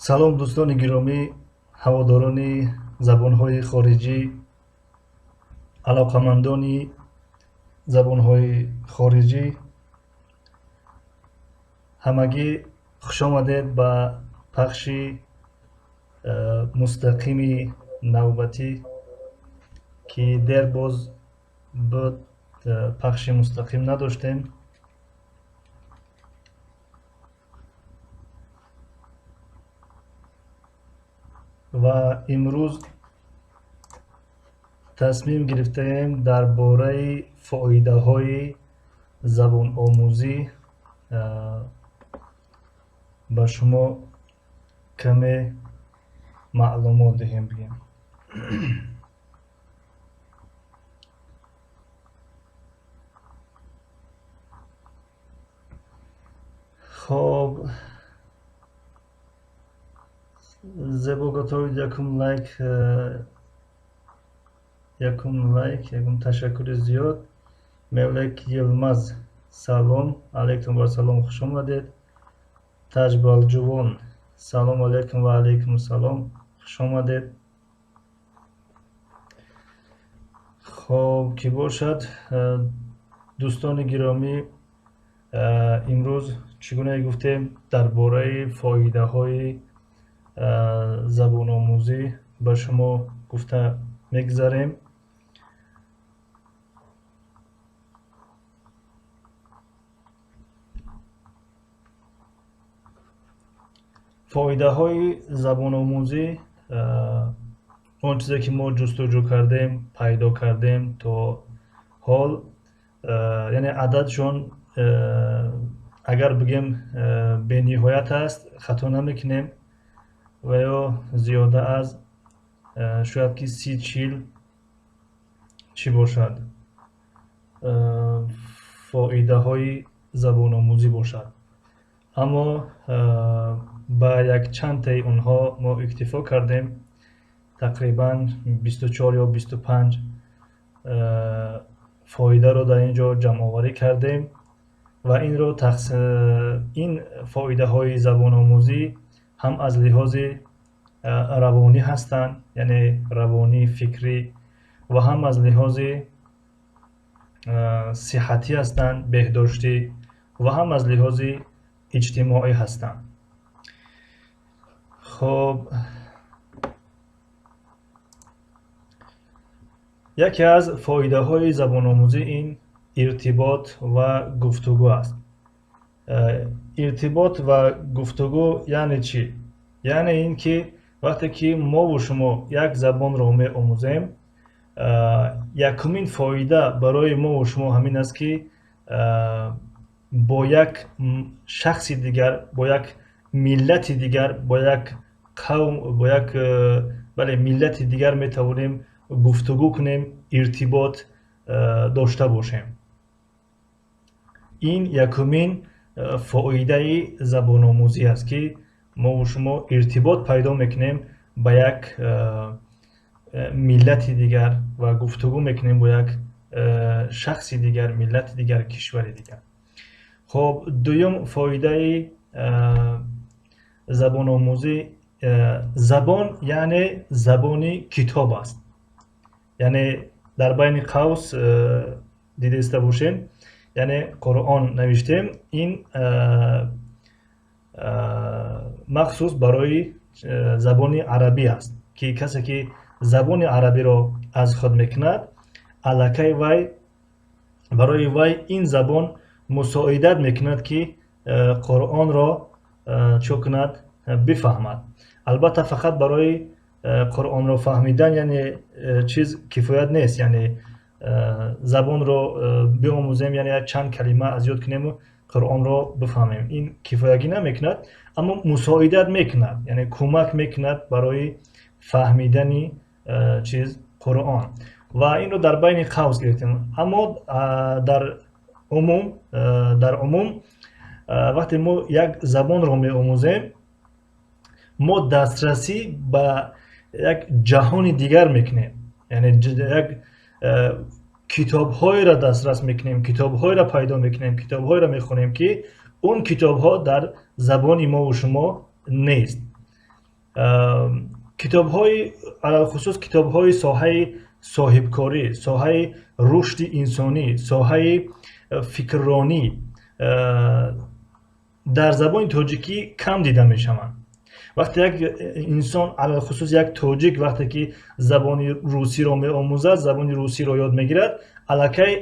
салом дӯстони гиромӣ, ҳаводорони забонҳои хориҷӣ, алоқамандони забонҳои хориҷӣ, ҳамагӣ хушомадед ба пахши мустақими навбатӣ ки дер боз буд пахши мустақим надоштем. ва имрӯз тасмим гирифтаем дар бораи фоидаҳои забономӯзӣ ба шумо каме маълумот диҳем. бигем хоб зебо гӯтоид якум ташаккури зиёд. мевлек йилмаз салом алейкум ва салом, хуш омадед. таҷбалҷувон салом алейкум ва алейкум салом, хуш омадед. хоб ки бошад дӯстони гиромӣ, имрӯз чӣ гуна гуфтем дар бораи фоидаҳои забономӯзӣ ба шумо гуфта мегзарем. фоидаҳои забономӯзӣ, он чизе ки мо ҷустуҷӯ кардем, пайдо кардем то ҳол, яъне ададшон агар бигем бениҳоят аст, хато намекунем ва ё зиёда аз шояд ки 30-40 чӣ бошад фоидаҳои забономӯзӣ бошад. аммо ба якчандтаи онҳо мо иктифо кардем. тақрибан 24 ё 25 фоидаро дар ин ҷо ҷамъоварӣ кардем ва ин фоидаҳои забономӯзӣ ҳам аз лиҳози равонӣ ҳастанд, яъне равонӣ, фикрӣ, ва ҳам аз лиҳози сиҳатӣ ҳастанд, беҳдоштӣ, ва ҳам аз лиҳози иҷтимоӣ ҳастанд. хоб яке аз фоидаҳои забономӯзӣ ин иртибот ва гуфтугӯ аст. иртибот ва гуфтугӯ яъне чӣ? яъне ин ки вақте ки мову шумо як забонро меомӯзем, якумин фоида барои мову шумо ҳамин аст ки бо як шахси дигар, бо як миллати дигар, бо як қавм, бо як миллати дигар метавонем гуфтугӯ кунем, иртибот дошта бошем. ин якумин фоидаи забономӯзӣ аст ки мову шумо иртибот пайдо мекунем ба як миллати дигар ва гуфтугӯ мекунем бо як шахси дигар, миллати дигар, кишвари дигар. хоб дуюм фоидаи забономӯзӣ, забон яъне забони китоб аст. яъне дар байни қавс дидаиста бошем, яъне Қуръон навиштем, ин махсус барои забони арабӣ аст, ки касе ки забони арабиро аз худ мекунад, аллакай вай барои вай ин забон мусоидат мекунад ки Қуръонро чӯ кунад, бифаҳмад. албатта фақат барои Қуръонро фаҳмидан яъне чиз кифоят нест, яъне забонро биомӯзем, яъне як чанд калима аз ёд кунему Қуръонро бифаҳмем, ин кифоягӣ намекунад, аммо мусоидат мекунад, яъне кӯмак мекунад барои фаҳмидани чиз Қуръон. ва инро дар байни қавс гирифтем. аммо дар умум вақте мо як забонро меомӯзем, мо дастрасӣ ба як ҷаҳони дигар мекунем, яъне як китобҳоеро дастрас мекунем, китобҳоеро пайдо мекунем, китобҳоеро мехонем ки он китобҳо дар забони мову шумо нест. کتاب های علل خصوص کتاب های ساحه صاحبکاری، ساحه رشد انسانی، ساحه فکرانی در زبان تاجیکی کم دیده می شوند. وقتی یک انسان علل خصوص یک تاجیک وقتی که زبان روسی را می آموزد، زبان روسی را یاد می گیرد، الکی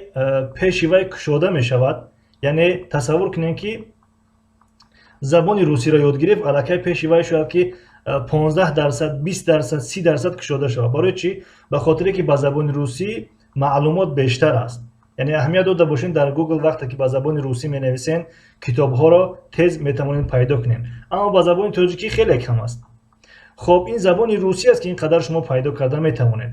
پیش وی کشاده می شود. یعنی تصور کنید که زبان روسی را یاد گرفت، الکی پیش وی شود که 15%، 20%، 30% کشاده شود. برای چی؟ به خاطری که به زبان روسی معلومات بیشتر است. یعنی اهمیت داده باشین در گوگل وقتی که به زبان روسی می نویسین کتاب ها را تیز می توانید پیدا کنین، اما به زبان تاجیکی خیلی کم است. خب این زبان روسی است که اینقدر شما پیدا کرده می توانید.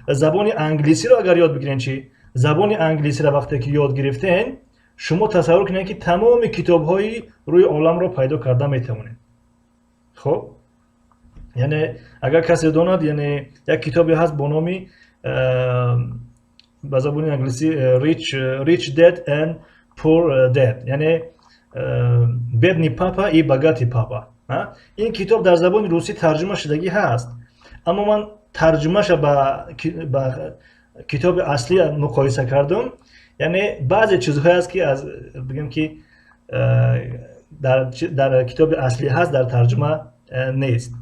زبان انگلیسی را اگر یاد بگیرین، چی؟ زبان انگلیسی را وقتی که یاد گرفتین، شما تصور کنید که تمام کتاب های روی عالم را پیدا کرده می توانید. خب یعنی اگر کسی داند، یعنی یک کتابی هست با نام به زبان انگلیسی Rich Dad and Poor Dad، یعنی بدنی پاپا ای بگاتی پاپا. این کتاب در زبان روسی ترجمه شدگی هست، اما من ترجمهش با کتاب اصلی مقایسه کردم. یعنی بعضی چیزهای هست که از بگم که در کتاب اصلی هست در ترجمه نیست.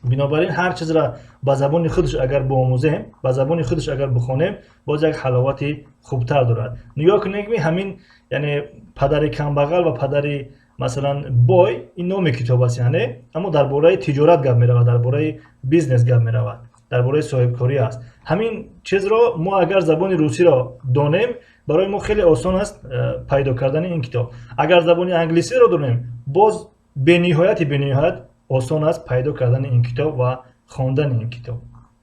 بنابراین هر چیز را با زبان خودش اگر بیاموزیم، با زبان خودش اگر بخونیم، باز یک حلاوتی خوبتر دارد. نگاه کنید که همین یعنی پدر کمبغل و پدر مثلا بای این نام کتاب است، یعنی اما درباره تجارت گپ می‌رود، درباره بیزنس گپ می‌رود، درباره صاحبکاری است. همین چیز را ما اگر زبان روسی را دانیم، برای ما خیلی آسان است پیدا کردن این کتاب. اگر زبان انگلیسی را دانیم، باز به نهایت آسان است پیدا کردن این کتاب و خواندن این کتاب.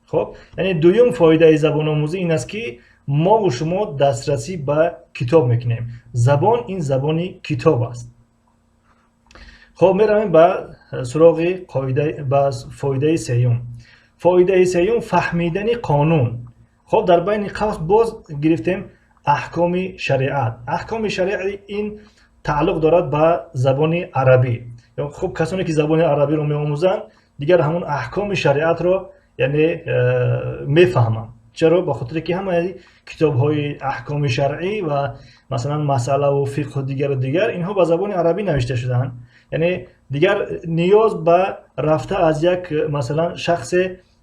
خب یعنی دوم فایده زبان آموزی این است که ما و شما دسترسی به کتاب میکنیم. زبان این زبانی کتاب است. خب میرویم به سراغ فایده سوم. فایده سوم فهمیدن قانون. خب در بین قوس باز گرفتیم احکام شریعت. احکام شریعت این تعلق دارد به زبان عربی. خب کسانی که زبان عربی رو می‌آموزند دیگر همون احکام شریعت رو یعنی میفهمند. چرا؟ به خاطر که همه کتاب‌های احکام شرعی و مثلا مسئله و فقه و دیگر اینها به زبان عربی نوشته شدن. یعنی دیگر نیاز به رفته از یک مثلا شخص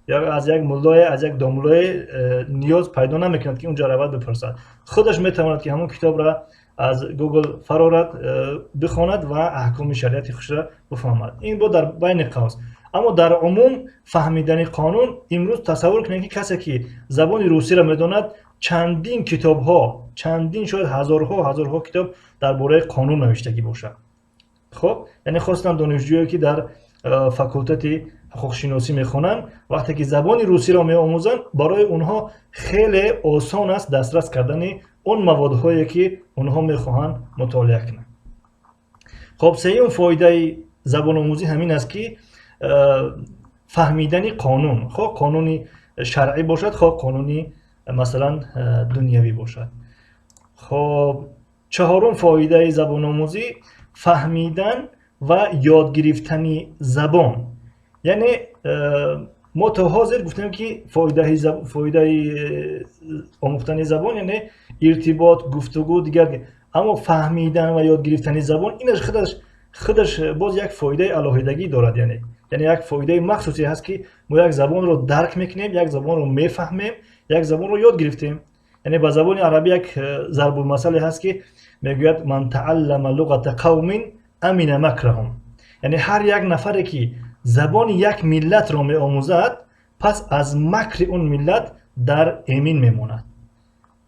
یا از یک مولای، از یک داملای نیاز پیدا نمی‌کند که اونجا رود بپرسد. خودش میتواند که همون کتاب را از گوگل فرارد بخواند و احکام شریعت خودش را بفهمد. این بود در بین قوس. اما در عموم فهمیدن قانون، امروز تصور کنید که کسی که زبان روسی را میداند چندین کتاب ها، چندین شاید هزارها کتاب درباره قانون نوشتگی باشد. خب یعنی خواستم دانشجویی که در فاکولته حقوق شناسی میخوانند وقتی که زبان روسی را میآموزند، برای اونها خیلی آسان است دسترس کردن اون موادهایی که اونها میخواهند مطالعه کنند. خب سوم فایده زبان آموزی همین است که فهمیدن قانون، خب قانونی شرعی باشد، خب قانونی مثلا دنیوی باشد. خب چهارم فایده زبان آموزی فهمیدن و یاد گرفتن زبان. یعنی ما تا حاضر گفتیم که فایده آموختن زبان یعنی ارتباط، گفتگو دیگر، اما فهمیدن و یاد گرفتن زبان اینش خودش باز یک فایده علاهیدگی دارد. یعنی یک فایده مخصوصی هست که ما یک زبان رو درک میکنیم، یک زبان رو میفهمیم، یک زبان رو یاد گرفتیم. یعنی با زبان عربی یک ضرب المثل هست که میگوید من تعلم لغت قوم امن مکرهم. یعنی هر یک نفری که زبان یک ملت را میآموزد، پس از مکر اون ملت در امین میماند.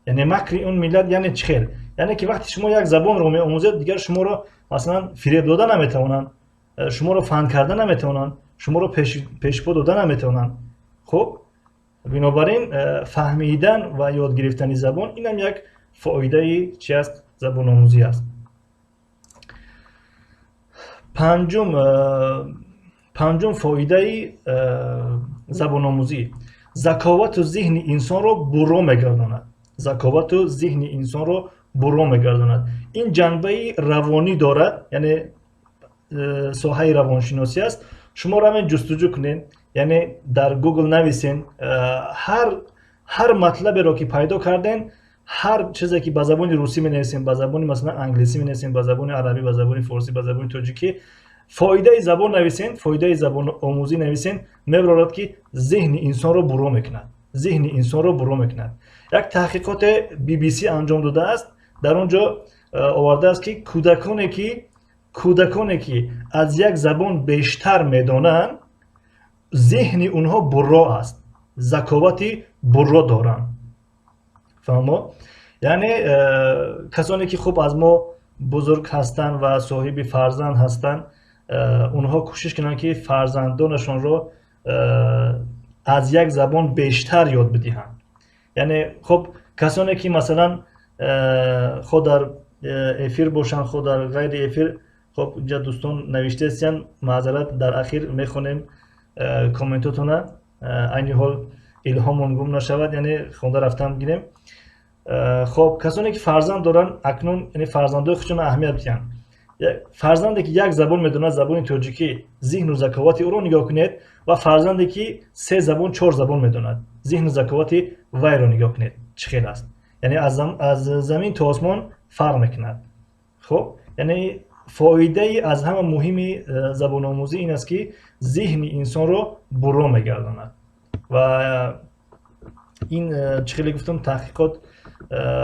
یعنی مکر اون ملت یعنی چخیل؟ یعنی که وقتی شما یک زبان رو میآموزید، دیگر شما رو مثلا فریب داده نمیتونن، شما رو فند کرده نمیتونن، شما رو پیشپا داده نمیتونن. خب بنابراین فهمیدن و یاد گرفتن زبان اینم یک فایده چی است؟ زبان آموزی است. پنجم فایده زبان آموزی ذکاوت و ذهن انسان را برو میگرداند. ذکاوت و ذهن انسان را برو میگرداند. این جنبه روانی دارد، یعنی ساحه روانشناسی است. شما را همین جستجو کنین، یعنی در گوگل نویسین هر مطلبی رو که پیدا کردین، هر چیزی که به زبان روسی می نویسین، به زبان مثلا انگلیسی می نویسین، به زبان عربی، به زبان فارسی، به زبان تاجیکی، فایده زبان نویسین، فایده زبان آموزی نویسین، میبرد که ذهن انسان رو برو میکند، ذهن انسان رو برو میکند. یک تحقیقات بی بی سی انجام داده است، در اونجا آورده است که کودکانی که از یک زبان بیشتر میدانند، ذهن اونها برو است، ذکاوت برو دارند. فهمو؟ یعنی کسانی که خوب از ما بزرگ هستند و صاحب فرزند هستند، اونها کوشش کنند که فرزندانشون رو از یک زبان بیشتر یاد بدهند. یعنی خب کسانی که مثلا خود در افیر باشن، خود در غیر افیر، خب اینجا دوستان نوشته هستن، معذرت در اخیر میخونیم کامنتاتون، این حال الهامون گم نشود، یعنی خونده رفتم گیریم. خب کسانی که فرزند دارن اکنون، یعنی فرزندای خودشون اهمیت بدن. فرزندی که یک زبان میدونه، زبان تاجیکی، ذهن و ذکاوت او رو نگاه کنید، و فرزندی که 3 زبان 4 زبان میدونه، ذهن و ذکاوت وی رو نگاه کنید چه خیلی است. یعنی از زمین تا آسمان فرق میکند. خب یعنی فایده ای از همه مهمی زبان آموزی این است که ذهن انسان رو برو میگرداند. و این چه خیلی گفتم تحقیقات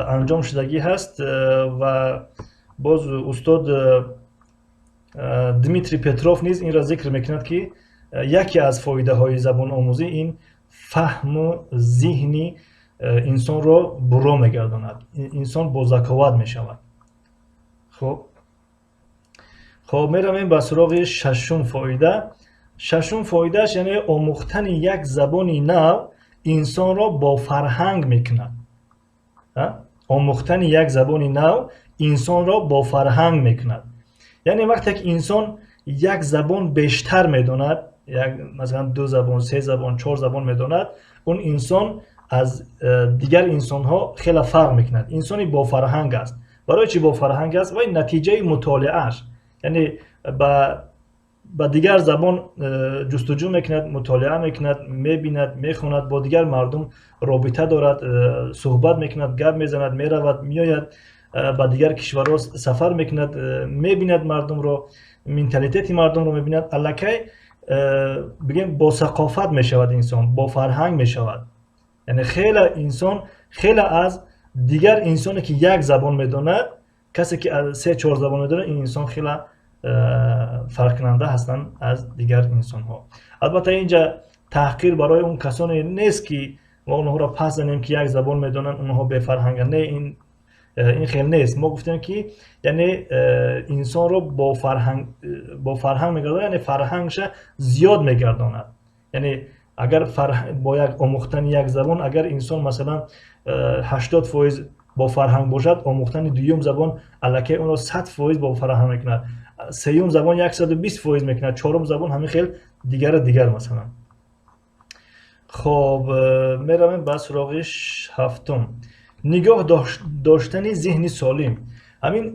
انجام شدگی هست. و باز استاد دمیتری پتروف نیز این را ذکر میکند که یکی از فایده های زبان آموزی این فهم و ذهنی انسان رو برو میگرداند، انسان با ذکاوت میشود. خب میرویم به سراغ ششم فایده. ششم فایدهش یعنی آموختن یک زبانی نو انسان را با فرهنگ میکند. آموختن یک زبانی نو انسان را با فرهنگ میکند. یعنی وقتی که انسان یک زبان بیشتر میداند، مثلا 2 زبان، 3 زبان، 4 زبان میداند، اون انسان از دیگر انسان ها خیلی فرق میکند. انسانی با فرهنگ است. برای چی با فرهنگ است؟ و این نتیجه مطالعهش، یعنی با دیگر زبان جستجو میکند، مطالعه میکند، میبیند، میخواند، با دیگر مردم رابطه دارد، صحبت میکند، گپ میزند، میرود، میآید، با دیگر کشورها سفر میکند، میبیند مردم رو، منتالیته مردم رو میبیند. الکی بگیم با ثقافت میشود انسان، با فرهنگ میشود. یعنی خیلی انسان، خیلی از دیگر انسانی که یک زبان میداند، کسی که از 3-4 زبان میداند، این انسان خیلی فرق کننده هستند از دیگر انسان ها. البته اینجا تحقیر برای اون کسانی نیست که ما اونها را پس زنیم که یک زبان میدونن اونها به فرهنگ، نه، این خیلی نیست. ما گفتیم که یعنی انسان رو با فرهنگ میگرداند، یعنی فرهنگش زیاد میگرداند. یعنی اگر با یک آموختن یک زبان، اگر انسان مثلا 80% با فرهنگ باشد، آموختن دوم زبان الکی اون رو 100% با فرهنگ میکند، سوم زبان 120% میکند، چهارم زبان همین خیلی دیگر مثلا. خب میرویم به سراغ هفتم، نگاه داشتن ذهن سالم. همین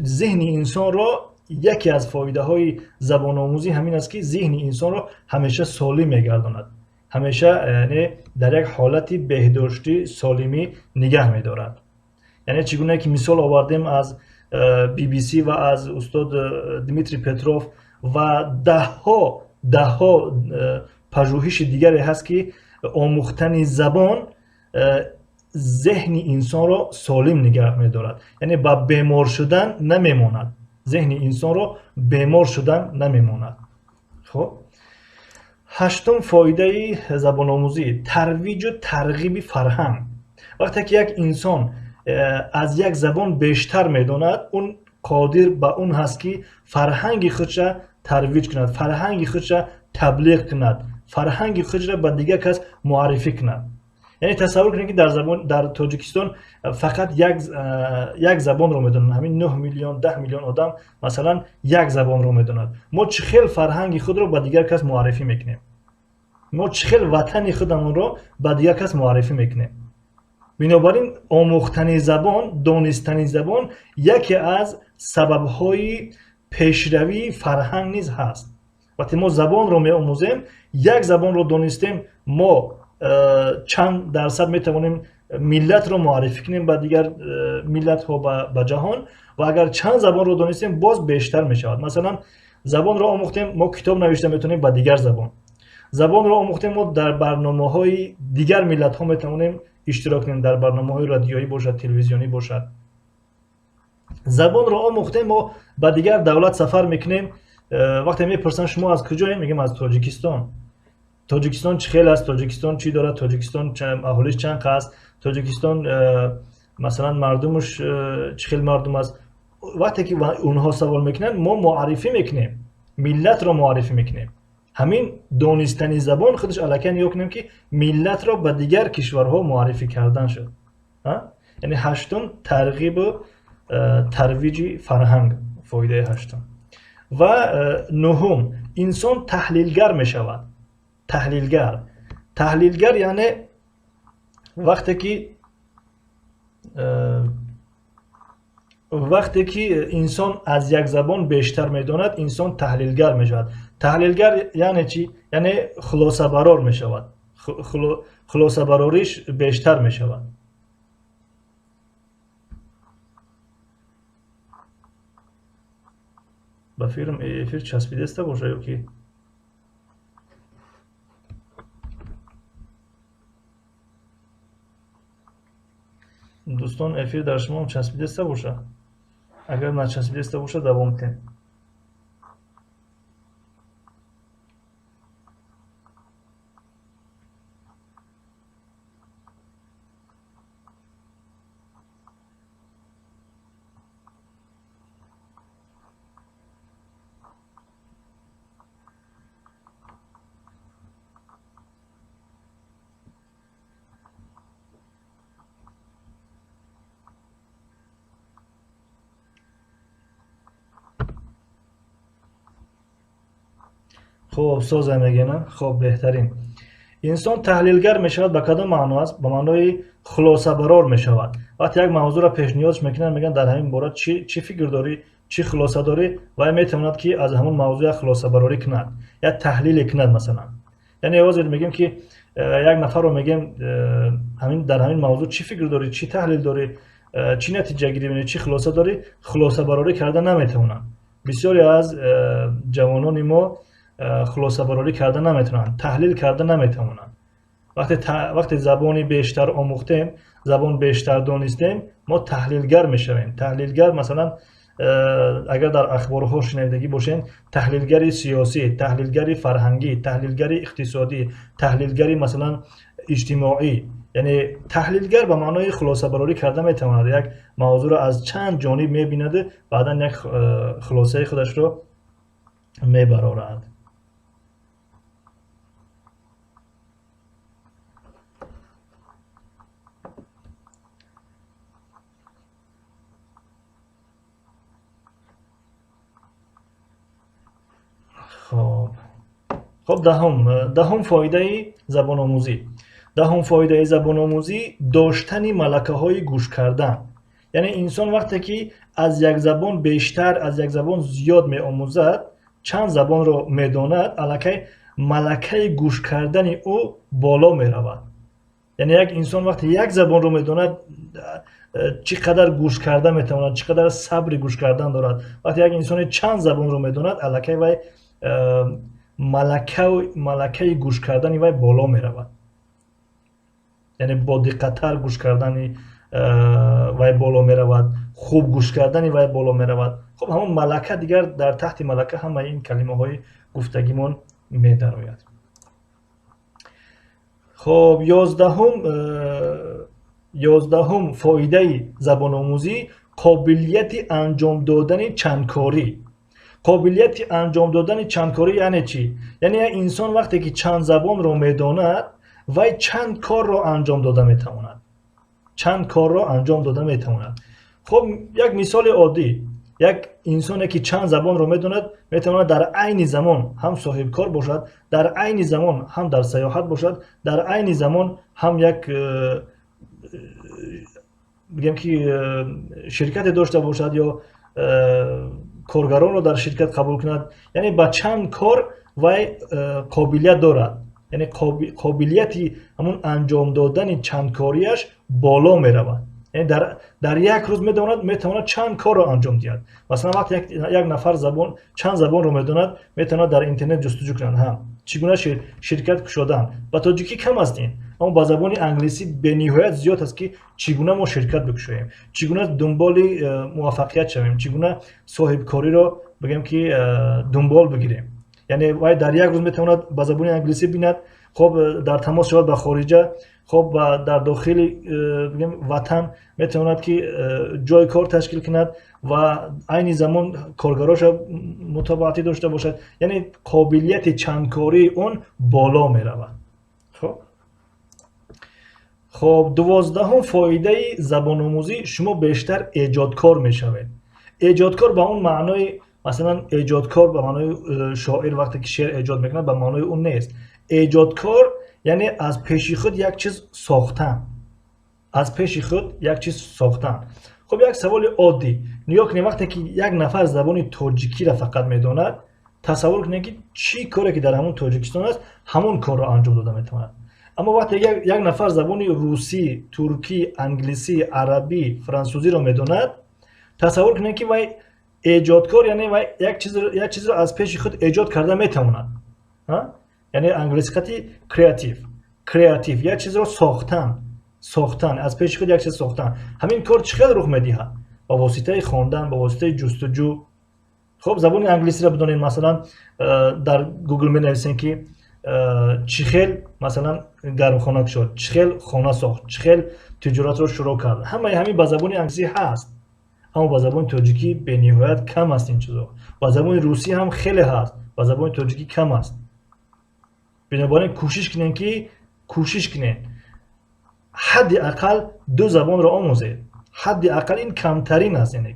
ذهن انسان را، یکی از فایده های زبان آموزی همین است که ذهن انسان را همیشه سالم میگرداند، همیشه یعنی در یک حالت بهداشتی سالمی نگه میدارد. یعنی چگونه که مثال آوردیم از بی بی سی و از استاد دمیتری پتروف و ده ها پژوهش دیگری هست که آموختن زبان ذهن انسان را سالم نگه می‌دارد، یعنی با بیمار شدن نمیماند، ذهن انسان را بیمار شدن نمیماند. خب هشتم فایده زبان آموزی، ترویج و ترغیب فرهنگ. وقتی که یک انسان از یک زبان بیشتر میداند، اون قادر به اون هست که فرهنگ خودش ترویج کند، فرهنگ خودش تبلیغ کند، فرهنگ خودش را به دیگر کس معرفی کند. یعنی تصور کنید که در تاجیکستان فقط یک زبان رو میدونن، همین 9 میلیون 10 میلیون آدم مثلا یک زبان رو میدونند. ما چه خیلی فرهنگ خود رو به دیگر کس معرفی میکنیم، ما چه خیلی وطن خودمون رو به دیگر کس معرفی میکنیم. بنابراین آموختن زبان، دانستن زبان یکی از سبب‌های پیشروی فرهنگ نیز هست. وقتی ما زبان رو می‌آموزیم، یک زبان رو دانستیم، ما چند درصد میتوانیم ملت رو معرفی کنیم به دیگر ملت ها به جهان. و اگر چند زبان رو دانستیم باز بیشتر میشود. مثلا زبان رو آموختیم، ما کتاب نوشته میتونیم به دیگر زبان رو آموختیم، ما در برنامه های دیگر ملت ها میتوانیم اشتراک کنیم، در برنامه های رادیویی باشد، تلویزیونی باشد. زبان رو آموختیم، ما به دیگر دولت سفر میکنیم، وقتی میپرسن شما از کجایی، میگیم از تاجیکستان. تاجیکستان چه خیلی است، تاجیکستان چی دارد، تاجیکستان اهالیش چند است، تاجیکستان مثلا مردمش چه خیلی مردم است. وقتی که اونها سوال میکنن ما معرفی میکنیم، ملت رو معرفی میکنیم. همین دانستنی زبان خودش الکن یا کنیم که ملت را به دیگر کشورها معرفی کردن شد. یعنی هشتم ترغیب و ترویج فرهنگ، فایده هشتم. و نهم انسان تحلیلگر می شود. تحلیلگر یعنی وقتی که انسان از یک زبان بیشتر میداند، انسان تحلیلگر می شود. تحلیلگر یعنی چی؟ یعنی خلاصه برار می شود، خلاصه براریش بیشتر می شود. به فیلم افیر چسبیده است باشه یا که دوستان افیر در شما هم چسبیده است باشه؟ اگر نچسبیده است باشه دوام کنید. خب سوزه میگه نه؟ خب بهترین. انسان تحلیلگر می شود به کدام معنا است؟ به معنای خلاصه برار می شود. وقتی یک موضوع را پیشنهادش میکنن میگن در همین باره چی فکر داری، چی خلاصه داری، و میتواند که از همون موضوع خلاصه براری کند یا تحلیل کند. مثلا یعنی واضح میگیم که یک نفر رو میگیم همین در همین موضوع چی فکر داری، چی تحلیل داری، چی نتیجه گیری می‌کنی، چی خلاصه داری، خلاصه براری کردن نمیتونن. بسیاری از جوانان ما خلاصه براری کردن نمیتونن، تحلیل کردن نمیتونن. وقتی زبانی بیشتر آموختیم، زبان بیشتر دانستیم، ما تحلیلگر میشویم. تحلیلگر مثلا اگر در اخبارها شنیدگی باشین، تحلیلگری سیاسی، تحلیلگری فرهنگی، تحلیلگری اقتصادی، تحلیلگری مثلا اجتماعی. یعنی تحلیلگر به معنای خلاصه براری کردن میتواند یک موضوع را از چند جانب میبیند، بعدا یک خلاصه خودش رو میبرارد. خب دهم فایده زبان آموزی. دهم فایده زبان آموزی داشتن ملکه های گوش کردن. یعنی انسان وقتی که از یک زبان بیشتر، از یک زبان زیاد می آموزد، چند زبان رو می داند، الکی ملکه گوش کردن او بالا می رود. یعنی یک انسان وقتی یک زبان رو می داند، چقدر گوش کردن می تواند، چقدر صبر گوش کردن دارد. وقتی یک انسان چند زبان رو می داند، الکی وی ملکه گوش کردن وی بالا می رود. یعنی با دقت‌تر گوش کردن وی بالا می رود، خوب گوش کردن وی بالا می رود. خب همون ملکه دیگر در تحت ملکه همه این کلمه های گفتگیمون می درآید. خب یازدهم فایده زبان آموزی قابلیت انجام دادن چندکاری. قابلیت انجام دادن چندکاری یعنی چی؟ یعنی انسان وقتی که چند زبان رو میداند، وی چند کار رو انجام داده میتواند. خب یک مثال عادی، یک انسانی که چند زبان رو میداند میتواند در عین زمان هم صاحب کار باشد، در عین زمان هم در سیاحت باشد، در عین زمان هم یک بگم که شرکت داشته باشد یا کارگران رو در شرکت قبول کند. یعنی با چند کار وای قابلیت دارد، یعنی قابلیتی همون انجام دادن چند کاریش بالا می رود. یعنی در یک روز میتواند چند کار را انجام دهد. مثلا وقتی یک نفر چند زبان رو میداند، میتواند در اینترنت جستجو کند. هم چگونه شرکت شدن با تاجیکی کم است این، اما با زبان انگلیسی به نهایت زیاد است که چگونه ما شرکت بکشیم، چگونه دنبال موفقیت شویم، چگونه صاحب کاری رو بگیم که دنبال بگیریم. یعنی وای در یک روز میتواند با زبان انگلیسی بیند، خب در تماس شود با خارجه، خب در داخل بگیم وطن میتواند که جای کار تشکیل کند و عین زمان کارگراش متابعتی داشته باشد. یعنی قابلیت چندکاری اون بالا می رود. خب 12 فایده زبان آموزی، شما بیشتر ایجادکار می شوید. ایجادکار با اون معنای مثلا ایجادکار به معنای شاعر وقتی که شعر ایجاد میکنه به معنای اون نیست. ایجادکار یعنی از پیش خود یک چیز ساختن، از پیش خود یک چیز ساختن. خب یک سوال عادی، نیا کنید وقتی که یک نفر زبان تاجیکی را فقط میداند، تصور کنید که چی کاری که در همون تاجیکستان است همون کار را انجام داده میتواند. اما وقتی یک نفر زبان روسی، ترکی، انگلیسی، عربی، فرانسوزی را میداند، تصور کنید که وای ایجادکار یعنی وای یک چیز را از پیش خود ایجاد کرده میتواند. یعنی انگلیسی خطی کریاتیو یک چیز را ساختن، از پیش خود یک چیز ساختن. همین کار چقدر رخ میدهد؟ با واسطه خواندن، با واسطه جستجو. خب زبان انگلیسی را بدونین، مثلا در گوگل می نویسین که چخیل مثلا گرمخانه شد، چخیل خانه ساخت، چخیل تجارت رو شروع کرد. همین با زبان انگلیسی هست، اما با زبان تاجیکی به نهایت کم است این چیزا. با زبان روسی هم خیلی هست، با زبان تاجیکی کم است. بنابراین کوشش کنین حداقل 2 زبان را آموزید. حداقل این کمترین است، یعنی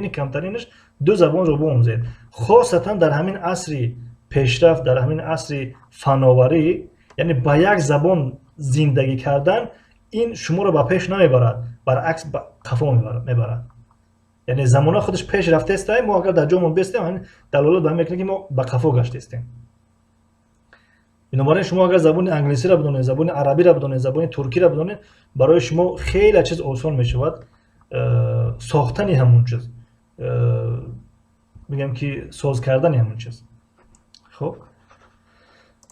کمترینش 2 زبان را آموزید. خاصتا در همین عصر پیشرفت، در همین عصر فناوری، یعنی با یک زبان زندگی کردن این شما را به پیش نمیبرد، برعکس به قفا میبرد. یعنی زمانه خودش پیش رفته است، ما اگر در جامون بیستیم دلالت به این میکنه که ما به قفا گشته استیم. بنابراین شما اگر زبان انگلیسی را بدونید، زبان عربی را بدونید، زبان ترکی را بدونید، برای شما خیلی چیز آسان می شود ساختن همون چیز، بگم که ساز کردن همون چیز. خب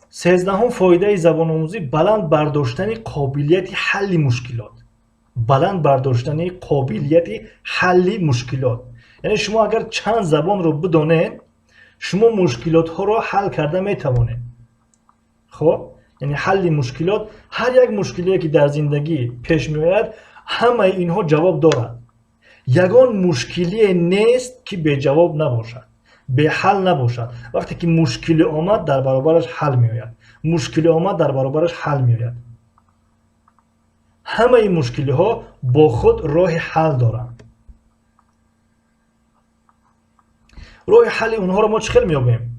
13 فایده زبان آموزی، بلند برداشتن قابلیت حل مشکلات. یعنی شما اگر چند زبان رو بدونید، شما مشکلات ها رو حل کرده می توانید. خب یعنی حل مشکلات، هر یک مشکلی که در زندگی پیش می آید همه اینها جواب دارد. یگان مشکلی نیست که به جواب نباشد، به حل نباشد. وقتی که مشکلی آمد در برابرش حل می آید. همه این مشکلی ها با خود راه حل دارند. راه حل اونها رو ما چخیل میابیم؟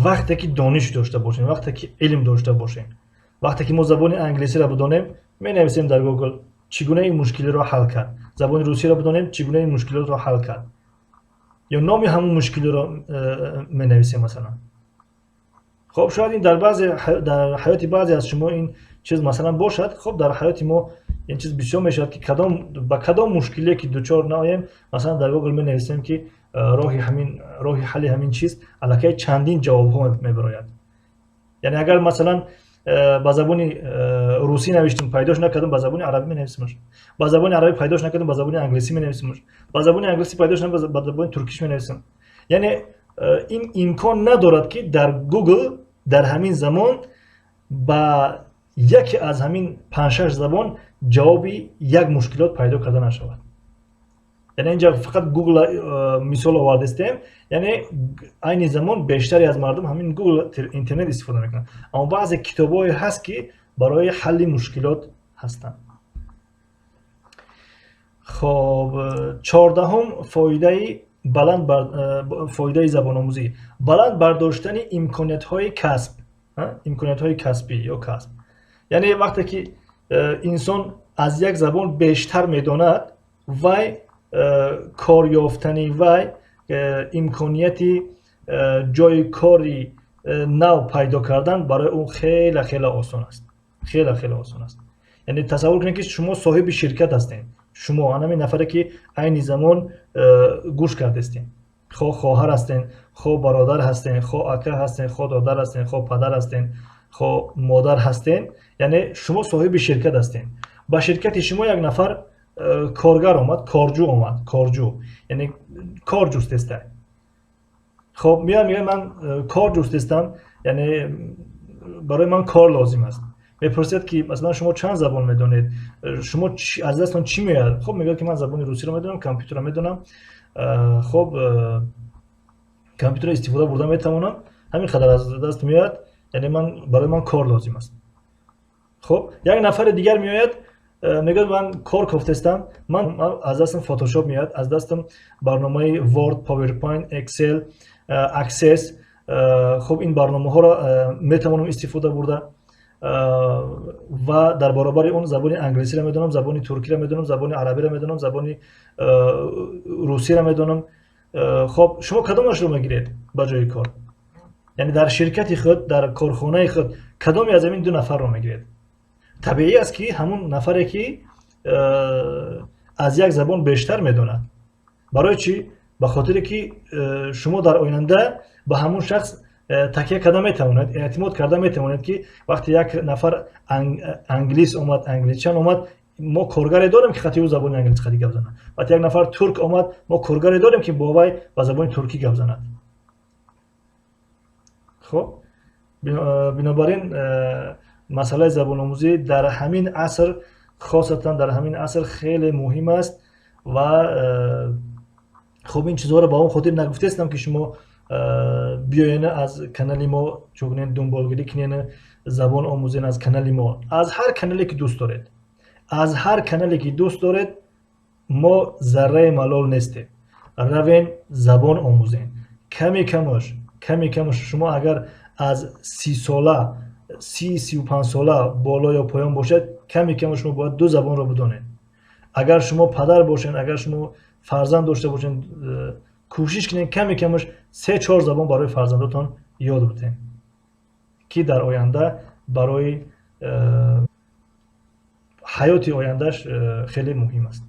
وقتی که دانش داشته باشیم، وقتی که علم داشته باشیم. وقتی که ما زبان انگلیسی را بدانیم، می نویسیم در گوگل چگونه این مشکل را حل کرد. زبان روسی را بدانیم چگونه این مشکلات را حل کرد. یا نام همون مشکل را می نویسیم مثلا. خب شاید این در حیات بعضی از شما این چیز مثلا باشد. خب در حیات ما این چیز بسیار میشد که با کدام مشکلی که دوچار ناییم، مثلا در گوگل می نویسیم که راه حل همین چیز الکی چندین جواب ها میبراید. یعنی اگر مثلا با زبان روسی نوشتیم پیداش نکردیم، با زبان عربی می نویسیمش. با زبان عربی پیداش نکردیم، با زبان انگلیسی می نویسیمش. با زبان انگلیسی پیداش نکردیم، با زبان ترکیش می نویسیم. یعنی این امکان ندارد که در گوگل در همین زمان با یکی از همین 5-6 زبان جوابی یک مشکلات پیدا کرده نشود. یعنی اینجا فقط گوگل مثال آورده استیم، یعنی این زمان بیشتری از مردم همین گوگل اینترنت استفاده میکنن، اما بعضی کتابایی هست که برای حل مشکلات هستند. خب 14 فایده زبان آموزی، بلند برداشتن امکانات های کسبی یا کسب. یعنی وقتی که انسان از یک زبان بیشتر میداند، وای کار یافتنی وای امکانیت جای کاری نو پیدا کردن برای اون خیلی خیلی آسان است. خیلی خیلی آسان است. یعنی تصور کنید که شما صاحب شرکت هستین، شما همین نفره که عین زمان گوش کرده هستین، خو خواهر هستین، خو برادر هستین، خو اکا هستین، خو دادر هستین، خو پدر هستین، خو مادر هستین، یعنی شما صاحب شرکت هستین. با شرکت شما یک نفر کارگر آمد، کارجو آمد، کارجو یعنی کار جست است. خب میگه من کار جست هستم، یعنی برای من کار لازم است. میپرسید که مثلا شما چند زبان میدونید، شما از دستتون چی میاد؟ خب میگه که من زبان روسی رو میدونم، کامپیوتر رو میدونم، خب کامپیوتر استفاده بردن میتونم، همین خدر از دست میاد، یعنی برای من کار لازم است. خب یک نفر دیگر میاد میگه من کار کوفتستم، من از دستم فتوشاپ میاد، از دستم برنامه ورد، پاورپوینت، اکسل، اکسس، خب این برنامه ها را میتونم استفاده برده و در برابر اون زبان انگلیسی را میدونم، زبان ترکی را میدونم، زبان عربی را میدونم، زبان روسی را میدونم. خب شما کدامش رو میگیرید با جای کار؟ یعنی در شرکت خود، در کارخانه خود کدامی از این دو نفر رو میگیرید؟ طبیعی است که همون نفری که از یک زبان بیشتر میدونه. برای چی؟ به خاطر که شما در آینده به همون شخص تکیه کرده میتوانید، اعتماد کرده میتوانید که وقتی یک نفر انگلیس اومد، انگلیسیان اومد، ما کارگری داریم که خطی او زبان انگلیسی خطی گپ زند. وقتی یک نفر ترک اومد، ما کارگری داریم که با وی با زبان ترکی گپ زند. خب بنابراین مسئله زبان آموزی در همین عصر، خاصتا در همین عصر خیلی مهم است و خب این چیزها رو با اون خاطر نگفته هستم که شما بیاین از کانال ما چگونه دنبالگیری کنین، زبان آموزین از کانال ما، از هر کانالی که دوست دارید، از هر کانالی که دوست دارید، ما ذره ملال نیستیم. روین زبان آموزین، کمی کمش شما اگر از 30 ساله 35 ساله بالا یا پایان باشد، کمی شما باید دو زبان رو بدونید. اگر شما پدر باشین، اگر شما فرزند داشته باشین، کوشش کنین کمش 3-4 زبان برای فرزندتان یاد بدین که در آینده برای حیات آیندهش خیلی مهم است.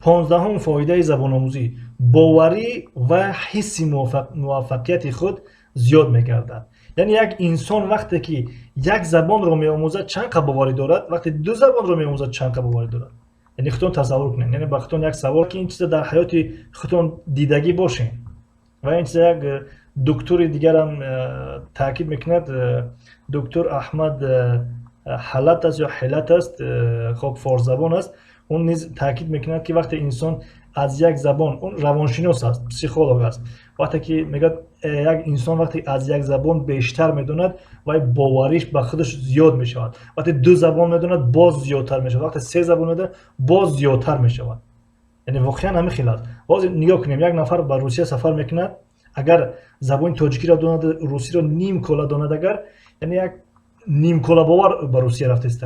15 فایده زبان آموزی، باوری و حس موفقیت خود زیاد می‌گردد. یعنی یک انسان وقتی که یک زبان رو می‌آموزد چند باوری دارد، وقتی دو زبان رو می‌آموزد چند باوری دارد. یعنی خودتون تصور کنید، یعنی با خودتون یک سوال که این چیز در حیات خودتون دیدگی باشین. و این چیز یک دکتر دیگر هم تاکید میکند، دکتر احمد حلت است یا حلت است، خب فارس زبان است، اون نیز تاکید میکند که وقتی انسان از یک زبان، اون روانشناس است، پسیخولوگ است، وقتی که میگه یک انسان وقتی از یک زبان بیشتر میدوند و باوریش به خودش زیاد میشود، وقتی دو زبان میدوند باز زیادتر میشود، وقتی سه زبان میدوند باز زیادتر میشود. یعنی واقعا همین خیلی است. باز نگاه کنیم، یک نفر به روسیه سفر میکند، اگر زبان تاجیکی را داند، روسی را نیم کلا داند، اگر یعنی یک نیم کلا باور به روسیه رفته است.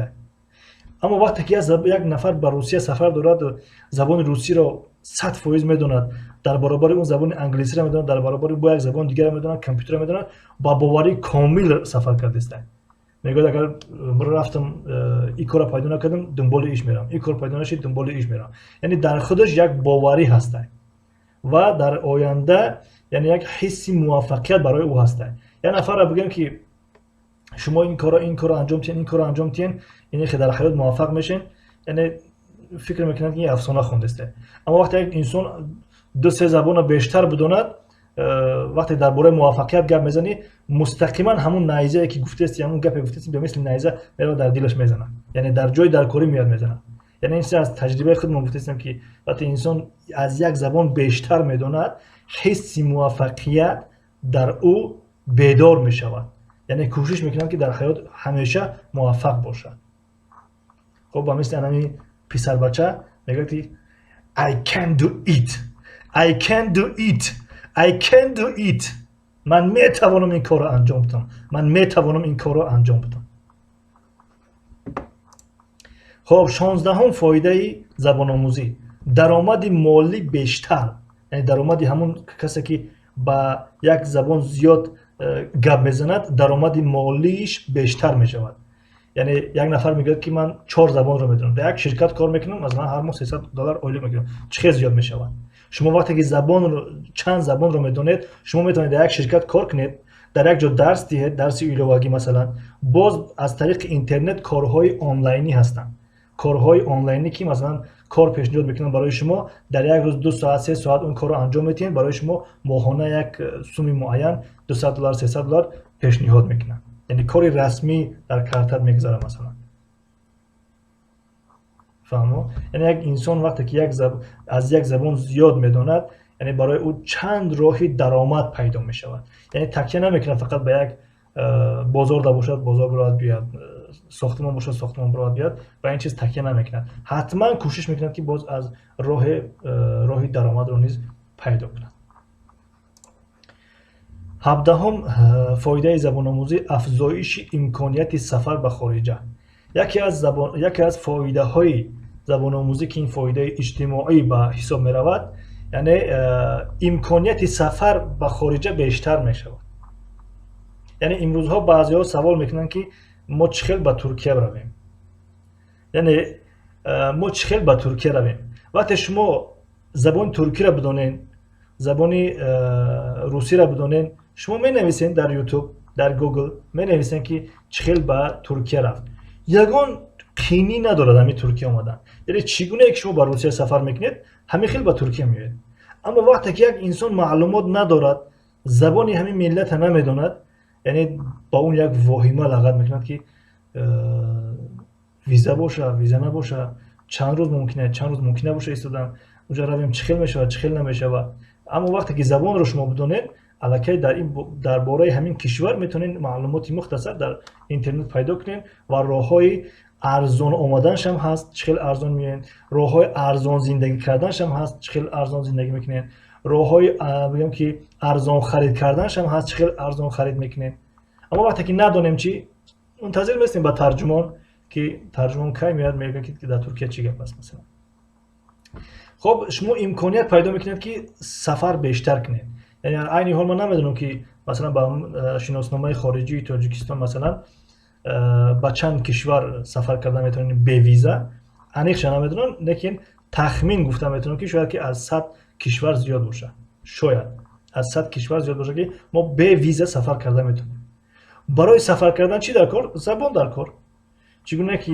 اما وقتی که یک نفر به روسیه سفر دارد، زبان روسی را 100% میدوند، در برابر اون زبان انگلیسی را میدوند، در برابر با یک زبان دیگر میدوند، کامپیوتر را میدوند، با باوری کامل سفر کرده است. میگه اگر رفتم این کار را پیدا نکردم، دنبال ایش میرم، این کار پیدا نشد، دنبال ایش میرم. یعنی در خودش یک باوری هست و در آینده یعنی یک حس موفقیت برای او هست. یک نفر را بگم که شما این کارا انجام تین، این کارا انجام تین، یعنی که در حیات موفق میشین، یعنی فکر میکنند که این افسانه خونده است. اما وقتی یک انسان 2-3 زبان بیشتر بداند، وقتی درباره موفقیت گپ میزنی، مستقیما همون نیزه که گفته است، همون گپ گفته است، به مثل نیزه میره در دلش میزنه، یعنی در جای در کاری میاد میزنه. یعنی این از تجربه خودم گفته استم که وقتی انسان از یک زبان بیشتر میداند، حس موفقیت در او بیدار میشود، یعنی کوشش میکنند که در حیات همیشه موفق باشد. خب با مثل همین پسر بچه میگه که I can do it, I can do it, I can do it. من میتوانم این کار را انجام بدم، من میتوانم این کار را انجام بدم. خب 16 فایده زبان آموزی، درآمد مالی بیشتر. یعنی درآمد همون کسی که با یک زبان زیاد گپ میزند درآمد مالیش بیشتر میشود. یعنی یک نفر میگه که من 4 زبان رو میدونم، در یک شرکت کار میکنم، مثلا هر ماه $300 اویلی میگیرم، چقدر زیاد میشود. شما وقتی که زبان رو چند زبان رو میدونید، شما میتونید در یک شرکت کار کنید، در یک جا درس دهید، درس ایلواگی مثلا، باز از طریق اینترنت کارهای آنلاینی هستند. کارهای آنلاینی که مثلا کار پیشنهاد میکنن برای شما، در یک روز 2 ساعت 3 ساعت اون کار رو انجام میدین، برای شما ماهانه یک سومی معین $200 $300 پیشنهاد میکنن. یعنی کاری رسمی در کارت میگذاره مثلا. فهمو؟ یعنی یک انسان وقتی که از یک زبان زیاد میداند، یعنی برای او چند راهی درآمد پیدا میشود. یعنی تکیه نمیکنه فقط به یک بازار دا باشد بازار برات بیاد، ساختمان باشد ساختمان برات بیاد، و این چیز تکیه نمیکنه. حتما کوشش میکنه که باز از راهی درآمد رو نیز پیدا کنه. 17 فایده زبان آموزی افزایش امکانیت سفر به خارجه. یکی از فایده های زبان آموزی که این فایده اجتماعی به حساب می رود، یعنی امکانیت سفر به خارجه بیشتر می شود. یعنی امروزها بعضی ها سوال میکنن که ما چخیل به ترکیه برویم، یعنی ما چخیل به ترکیه رویم. وقتی شما زبان ترکی را بدانین، زبان روسی را بدانین، شما می نویسین در یوتیوب، در گوگل می نویسین که چخیل به ترکیه رفت، یگان قینی ندارد همین ترکیه آمدن. یعنی چگونه که شما به روسیه سفر میکنید، همین خیل به ترکیه میید. اما وقتی که یک انسان معلومات ندارد، زبانی همین ملت نمیداند، یعنی با اون یک واهمه لغت میکند که ویزا باشه ویزا نباشه، چند روز ممکنه باشه ایستادن اونجا رویم، چخیل میشه چخیل نمیشه. اما وقتی که زبان رو شما بدونید، الکی درباره همین کشور میتونین معلوماتی مختصر در اینترنت پیدا کنین، و راههای ارزان آمدنش هم هست، چخیل ارزان میین، راههای ارزان زندگی کردنش هم هست، چخیل ارزان زندگی میکنین، راههای بگم که ارزان خرید کردنش هم هست، چخیل ارزان خرید میکنین. اما وقتی که ندونیم چی، منتظر میستیم با ترجمان که ترجمان کی میاد میگه که در ترکیه چی گپ است مثلا. خب شما امکانیت پیدا میکنید که سفر بیشتر کنید. یعنی عین حال من نمیدونم که مثلا با شناسنامه خارجی تاجیکستان مثلا با چند کشور سفر کردن میتونین به ویزا، انیخش نمیدونم، لیکن تخمین گفتم میتونم که شاید که از 100 کشور زیاد باشه، شاید از 100 کشور زیاد باشه که ما به ویزا سفر کردن میتونیم. برای سفر کردن چی در کار؟ زبان در کار. چگونه که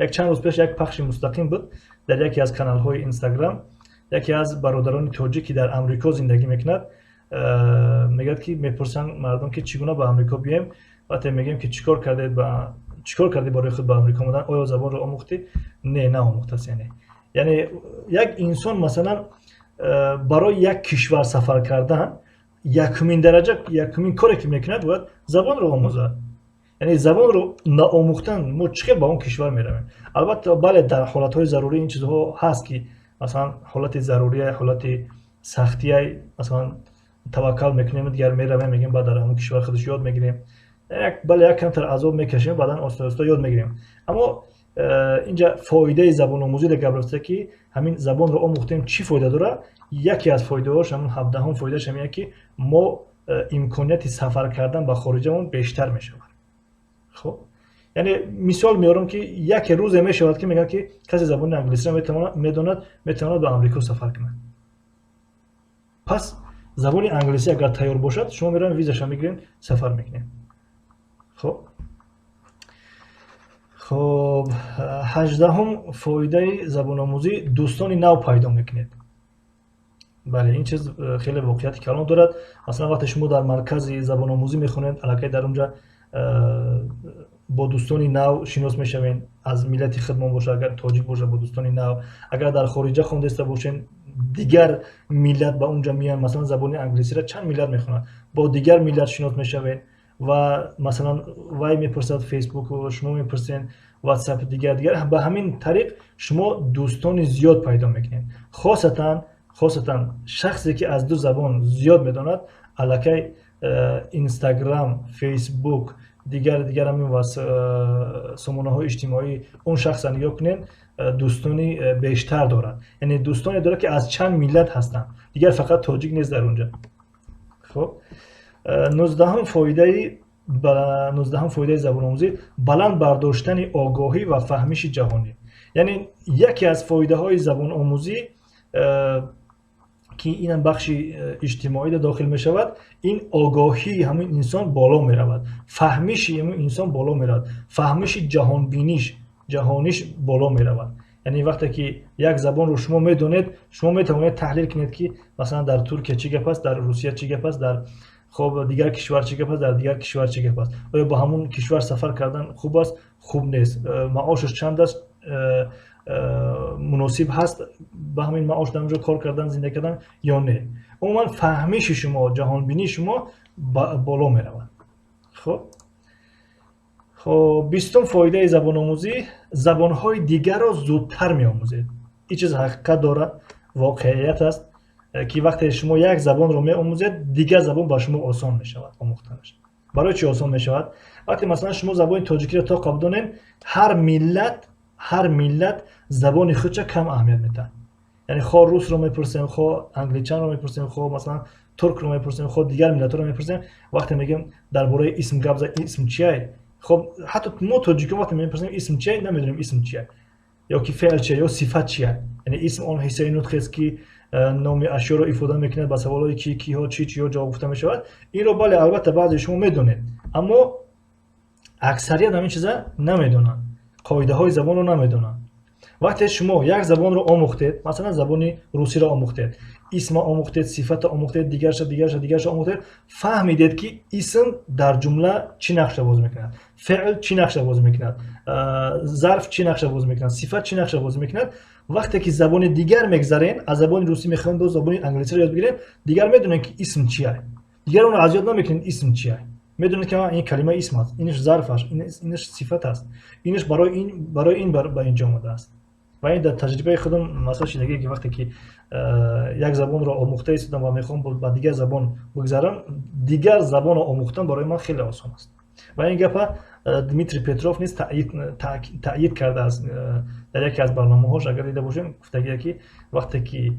یک چند روز پیش یک پخش مستقیم بود در یکی از کانال های اینستاگرام، یکی از برادران تاجیکی در امریکا زندگی میکند، میگه که میپرسن مردم که چگونه به امریکا بیایم، وقتی میگیم که چیکار کردی برای خود به امریکا اومدن، آیا زبان رو آموختی؟ نه آموخته. یعنی یک انسان مثلا برای یک کشور سفر کردن، یکمین کاری که میکند باید زبان رو آموزد. یعنی زبان رو نآموختن ما چقدر با اون کشور میرویم. البته بله در حالتهای ضروری این چیزها هست که مثلا حالت ضروری، حالت سختی، مثلا توکل میکنیم دیگر میرویم میگیم بعد در اون کشور خودش یاد میگیریم، بله یک کمتر عذاب میکشیم، بعدا آستا یاد میگیریم. اما اینجا فایده زبان آموزی در گفته که همین زبان رو آموختیم چی فایده داره. یکی از فایده هاش همون 17 فایدهش همینه که ما امکانیت سفر کردن به خارجمون بیشتر میشه. خب یعنی مثال میارم که یک روز میشود که میگن که کسی زبان انگلیسی رو میداند به آمریکا سفر کنه. پس زبان انگلیسی اگر تیار باشد شما میرین ویزاش میگیرین سفر میکنین. خب 18 فایده زبان آموزی دوستان نو پیدا میکنید. بله این چیز خیلی واقعیت کلام دارد. مثلا وقتی شما در مرکز زبان آموزی میخونید، الکی در اونجا با دوستانی نو شناس میشوین، از ملت خودمان باشه، اگر تاجیک باشه با دوستانی نو، اگر در خارجه خوانده باشین دیگر ملت با اونجا میان، مثلا زبان انگلیسی را چند ملت میخونن، با دیگر ملت شناس میشوین، و مثلا وای میپرسد فیسبوک و شما میپرسین واتساپ دیگر به همین طریق شما دوستان زیاد پیدا میکنین. خاصتا شخصی که از دو زبان زیاد میداند، الکی اینستاگرام، فیسبوک، دیگر همین سامانه های اجتماعی اون شخص را نگاه کنین، دوستانی بیشتر دارد. یعنی دوستانی داره که از چند ملت هستن، دیگر فقط تاجیک نیست در اونجا. خب 19 فایده زبان‌آموزی بلند برداشتن آگاهی و فهمش جهانی. یعنی یکی از فایده های زبان آموزی که این بخش اجتماعی داخل می شود، این آگاهی همین انسان بالا می رود، فهمش همین انسان بالا می رود، فهمش جهان بینیش جهانیش بالا می رود. یعنی وقتی که یک زبان رو شما می دونید، شما می توانید تحلیل کنید که مثلا در ترکیه چی گپ است، در روسیه چی گپ است، در خب دیگر کشور چی گپ است، در دیگر کشور چی گپ است، آیا با همون کشور سفر کردن خوب است، خوب نیست، معاشش چند است، مناسب هست با همین معاش در اونجا کار کردن، زندگی کردن یا نه. عموما فهمش شما، جهان بینی شما بالا می رود. خب 20 فایده زبان آموزی، زبان های دیگر را زودتر می آموزید. این چیز حقیقت داره، واقعیت است که وقتی شما یک زبان رو می آموزید، دیگر زبان با شما آسان می شود آموختنش. برای چی آسان می شود؟ وقتی مثلا شما زبان تاجیکی رو تا قبل دانید، هر ملت زبان خودش کم اهمیت میده. یعنی خو روس رو میپرسیم، خو انگلیچان رو میپرسیم، خو مثلا ترک رو میپرسیم، خو دیگر ملت رو میپرسیم، وقتی میگیم درباره اسم گپ زد، اسم چیه؟ خب حتی ما تاجیکی وقتی میپرسیم اسم چیه، نمیدونیم اسم چیه یا کی فعل چیه یا صفت چیه. یعنی اسم اون حیثیت نطق است که نام اشیا رو ifade میکنه با سوالای کی ها چی ها جواب گفته میشود. این رو بله البته بعضی شما میدونید، اما اکثریت همین چیزا نمیدونن، قاعده های زبان رو نمیدونن. وقتی شما یک زبان رو آموختید، مثلا زبان روسی رو آموختید، اسم آموختید، صفت آموختید، دیگرش آموختید، فهمیدید که اسم در جمله چی نقش بازی میکند، فعل چی نقش بازی میکند، ظرف چی نقش بازی میکند، صفت چی نقش بازی میکند. وقتی که زبان دیگر میگذارین، از زبان روسی میخواین به زبان انگلیسی رو یاد بگیرید، دیگر میدونن که اسم چیه، دیگر اون رو از یاد نمیکنین اسم چیه، میدونید که این کلمه اسم است، اینش ظرف است، اینش صفت است، اینش برای این به اینجا آمده است. و این در تجربه خودم مثلا شدگی که وقتی که یک زبان رو آموخته ایستادم و میخوام با دیگر زبان بگذارم، دیگر زبان رو آموختن برای من خیلی آسان است. و این گپ دمیتری پتروف نیست تأیید کرده است در یکی از برنامه‌هاش، اگر دیده باشین گفته که وقتی که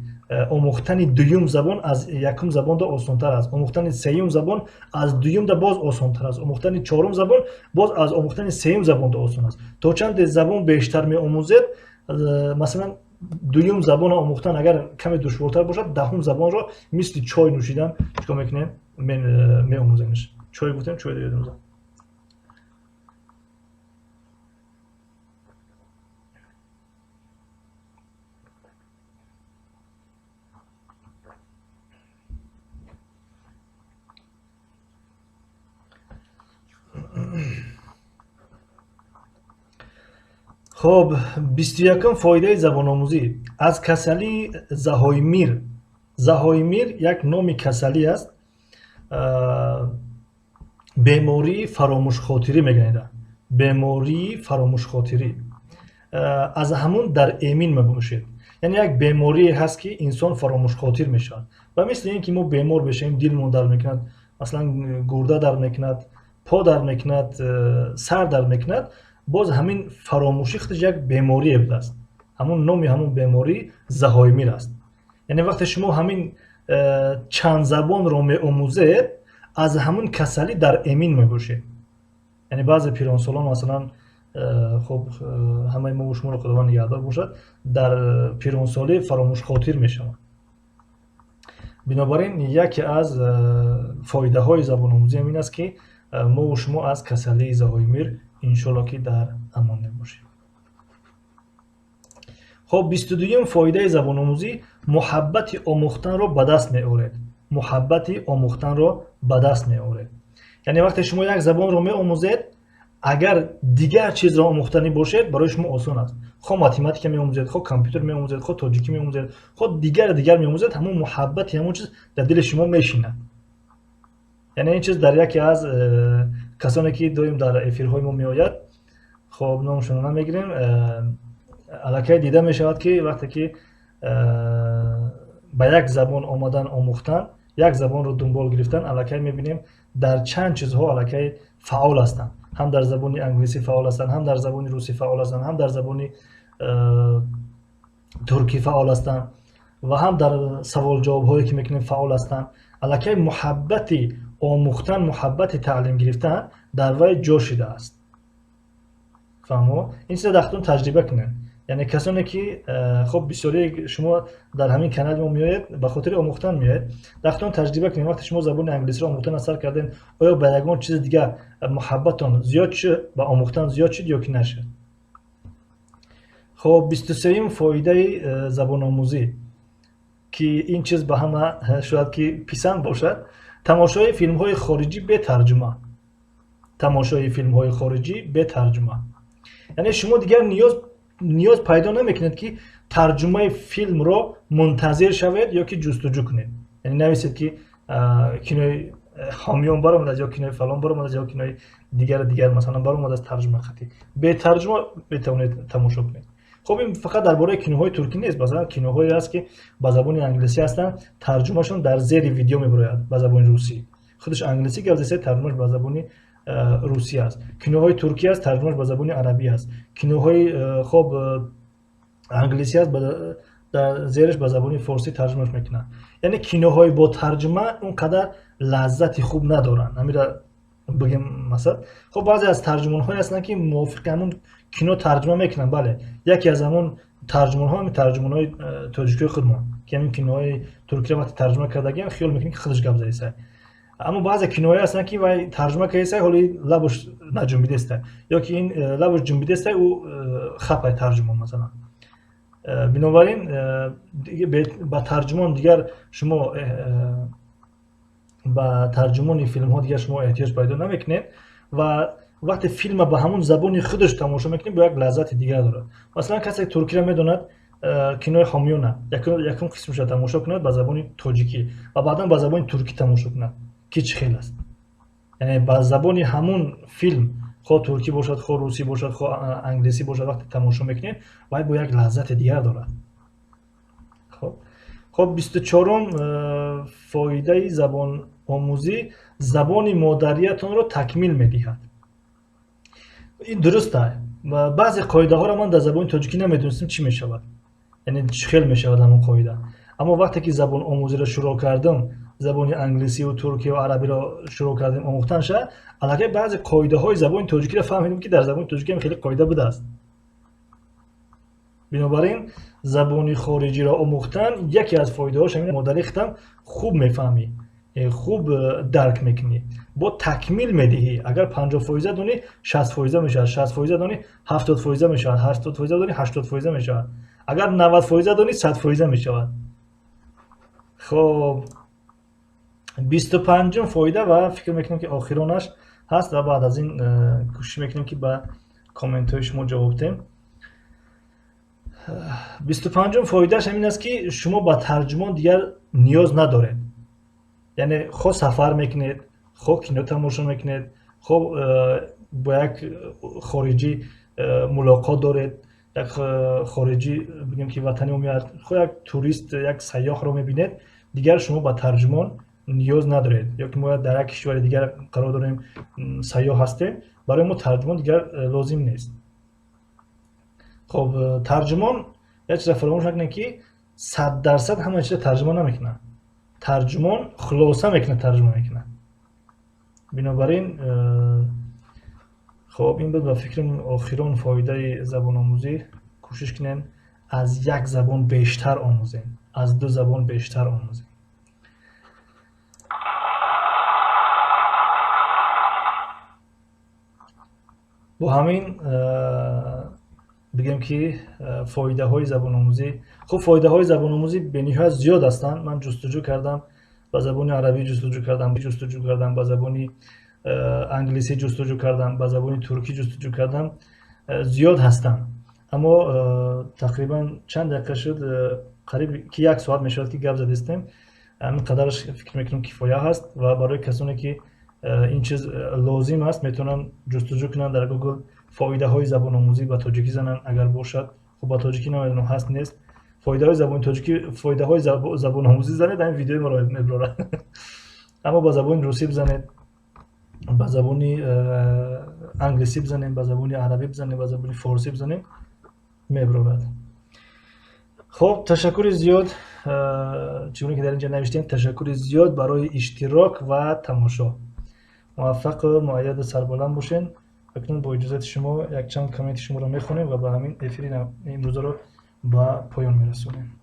آموختن دوم زبان از یکم زبان دا آسان‌تر است، آموختن سوم زبان از دوم دا باز آسان‌تر است، آموختن چهارم زبان باز از آموختن سوم زبان دا آسان است. تا چند زبان بیشتر می‌آموزید، مثلا دوم زبان آموختن اگر کمی دشوارتر باشد، دهم زبان را مثل چای نوشیدن چیکار میکنیم می‌آموزیمش. چای گفتیم، چای دیگه می‌آموزم. خب 21 فایده زبان آموزی، از کسلی زهایمیر. زهایمیر یک نام کسلی است، بیماری فراموش خاطری میگن، بیماری فراموش خاطری از همون در امین میباشید. یعنی یک بیماری هست که انسان فراموش خاطر میشه و مثل این که ما بیمار بشیم، دلمون در میکند، مثلا گرده در میکند، پا در میکند، سر در میکند، باز همین فراموشی خودش یک بیماری بوده است. همون نامی همون بیماری زهایمیر است. یعنی وقتی شما همین چند زبان رو می‌آموزید، از همون کسلی در امین میباشید. یعنی بعضی پیرانسالان مثلا خب همه ما و شما رو خداوند نگهدار باشد، در پیرانسالی فراموش خاطر میشوند. بنابراین یکی از فایده های زبان آموزی این است که ما و شما از کسلی زهایمیر انشالله که در امان میباشیم. خب 22 فایده زبان آموزی، محبت آموختن را به دست میآورد. محبت آموختن را به دست میآورد. یعنی وقتی شما یک زبان رو میآموزید، اگر دیگر چیز را آموختنی باشد برای شما آسان است. خب ماتماتیک میآموزید، خب کامپیوتر میآموزید، خب تاجیکی میآموزید، خب دیگر میآموزید، همون محبت همون چیز در دل شما میشینه. یعنی این چیز در یکی از کسانی که دویم در افیرهای ما میآید، خب نامشون رو نمیگیریم، الکی دیده میشود که وقتی که به یک زبان آمدن آموختن، یک زبان رو دنبال گرفتن، الکی میبینیم در چند چیزها الکی فعال هستند. هم در زبان انگلیسی فعال هستند، هم در زبان روسی فعال هستند، هم در زبان ترکی فعال هستند و هم در سوال جواب هایی که میکنیم فعال هستن. الکی محبت آموختن، محبت تعلیم گرفتن در وی جا شده است. فهمو؟ این چیز دختون تجربه کنین. یعنی کسانی که خب بسیاری شما در همین کانال ما میاید به خاطر آموختن میاید، دختون تجربه کنین. وقتی شما زبان انگلیسی رو آموختن اثر کردین، آیا به یگان چیز دیگه محبتتون زیاد شد، به آموختن زیاد شد یا که نشد؟ خب 23ام فایده زبان آموزی که این چیز به همه شاید که پسند باشد، تماشای فیلم های خارجی به ترجمه. تماشای فیلم های خارجی به ترجمه یعنی شما دیگر نیاز پیدا نمیکنید که ترجمه فیلم رو منتظر شوید یا که جستجو کنید. یعنی نویسید که کینوی حامیون برآمد یا کینوی فلان برآمد یا کینوی دیگر مثلا برآمد از ترجمه خطی. به ترجمه بتونید تماشا کنید. خب این فقط درباره کینوهای ترکی نیست، مثلا کینوهایی هست که با زبان انگلیسی هستن، ترجمهشون در زیر ویدیو میبراید با زبان روسی. خودش انگلیسی گردیسه، ترجمهش با زبان روسی است. کینوهای ترکی است، ترجمهش با زبان عربی است. کینوهای خب انگلیسی است، در زیرش با زبان فارسی ترجمهش میکنن. یعنی کینوهای با ترجمه اونقدر لذت خوب ندارن. امیره بگیم مثلا خب بعضی از ترجمان های هستن که موافق همون کینو ترجمه میکنن. بله، یکی از همون ترجمان ها همین ترجمان های تاجیکی خودمون که همین کینوهای ترکی رو وقتی ترجمه کردگی خیال میکنن که خودش گپ زده. اما بعضی کینوهای هستن که وای ترجمه کردیسه حالی لبش نجنبیده است یا که این لبش جنبیده است او خپای ترجمه مثلا. بنابراین با ترجمان دیگر شما با ترجمان فیلم ها دیگر شما احتیاج پیدا نمیکنید و وقتی فیلم به همون زبان خودش تماشا میکنید با یک لذت دیگر داره. مثلا کسی ترکی را میدوند کینوی حامیونه یکم قسمش را تماشا کند با زبان تاجیکی و بعدا با زبان ترکی تماشا کند که چه خیلی است. یعنی با زبان همون فیلم خود ترکی باشد، خود روسی باشد، خود انگلیسی باشد، وقتی تماشا میکنید باید با یک لذت دیگر دارد. خب 24م فایده زبان آموزی، زبان مادریتان رو تکمیل میدهد. این درسته. بعضی قاعده ها رو من در زبان تاجیکی نمیدونستم چی میشود، یعنی چه خیلی میشود همون قاعده. اما وقتی که زبان آموزی رو شروع کردم، زبان انگلیسی و ترکی و عربی رو شروع کردم آموختن شد، البته بعضی قاعده های زبان تاجیکی رو فهمیدم که در زبان تاجیکی هم خیلی قاعده بوده است. بنابراین زبان خارجی را آموختن یکی از فایده هاش همین مادری ختم خوب میفهمی، خوب درک میکنی، با تکمیل میدهی. اگر 50% دونی 60% میشه، 60% دونی 70% میشه، 70% دونی 80% میشه، اگر 90% دونی 100% میشه. خب 25م فایده و فکر میکنم که آخرانش هست و بعد از این کوشش میکنیم که با کامنت های شما جواب بدیم. 25م فایدهش همین است که شما با ترجمان دیگر نیاز ندارید. یعنی خود سفر میکنید، خود کینو تماشا میکنید، خود با یک خارجی ملاقات دارید، یک خارجی بگیم که وطنی میاد، خود یک توریست، یک سیاح رو میبینید، دیگر شما با ترجمان نیاز ندارید. یا که ما در یک کشور دیگر قرار داریم سیاح هستیم، برای ما ترجمان دیگر لازم نیست. خب ترجمان یک چیز فراموش نکنید که 100% همه چیز ترجمه نمیکنه. ترجمان خلاصه میکنه، ترجمه میکنه. بنابراین خب این بود و فکرم آخران فایده زبان آموزی. کوشش کنین از یک زبان بیشتر آموزین، از دو زبان بیشتر آموزین. با همین بگم که فایده های زبان آموزی، خب فایده های زبان آموزی به نهایت زیاد هستند. من جستجو کردم، با زبان عربی جستجو کردم، با زبان انگلیسی جستجو کردم، با زبان ترکی جستجو کردم، زیاد هستند. اما تقریبا چند دقیقه شد، قریب که 1 ساعت میشد که گپ زدیم. همین قدرش فکر میکنم کفایه هست و برای کسانی که این چیز لازم است میتونن جستجو کنن در گوگل فایده های زبان آموزی با تاجیکی زنن. اگر باشد خب با تاجیکی نمیدونم هست نیست، فایده های زبان تاجیکی، فایده های زبان آموزی زنید، در این ویدیو ما میبره. اما با زبان روسی بزنید، با زبان انگلیسی بزنید، با زبان عربی بزنید، با زبان فارسی بزنید، میبره. خب ташаккури зиёд, чуне ки дар инҷа навиштем, ташаккури зиёд барои иштирок ва тамошо. муваффақу муайяду сарбуланд бошен. акнун бо иҷозати шумо якчанд комменти шуморо мехонем ва ба ҳамин эфири имрӯзаро ба поён мерасонем.